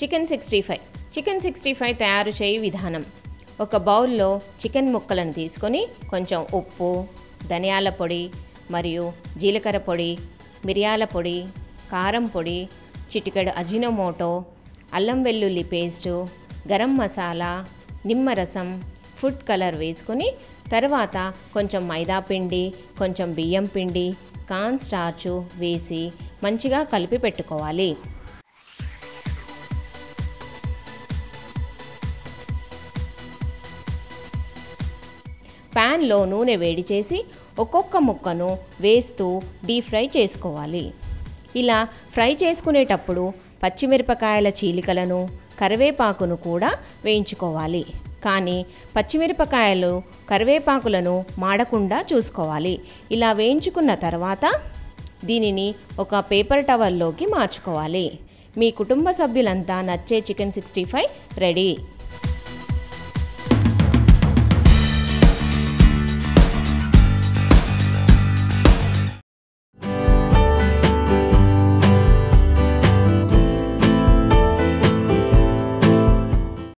Chicken 65 తయారు చేయ విధానం. ఒక బౌల్లో చికెన్ ముక్కలను తీసుకొని కొంచెం ఉప్పు, ధనియాల పొడి మరియు జీలకర్ర పొడి, మిరియాల పొడి, కారం పొడి, చిటికెడు అజినోమోటో, అల్లం వెల్లుల్లి పేస్టు, గరం మసాలా, నిమ్మరసం, ఫుడ్ కలర్ వేసుకొని తర్వాత కొంచెం మైదా పిండి, కొంచెం బియ్యం పిండి, కార్న్ స్టార్చు వేసి మంచిగా కలిపి పెట్టుకోవాలి. ప్యాన్లో నూనె వేడి చేసి ఒక్కొక్క ముక్కను వేస్తూ డీప్ ఫ్రై చేసుకోవాలి. ఇలా ఫ్రై చేసుకునేటప్పుడు పచ్చిమిరపకాయల చీలికలను, కరివేపాకును కూడా వేయించుకోవాలి. కానీ పచ్చిమిరపకాయలు, కరివేపాకులను మాడకుండా చూసుకోవాలి. ఇలా వేయించుకున్న తర్వాత దీనిని ఒక పేపర్ టవల్లోకి మార్చుకోవాలి. మీ కుటుంబ సభ్యులంతా నచ్చే చికెన్ 65 రెడీ.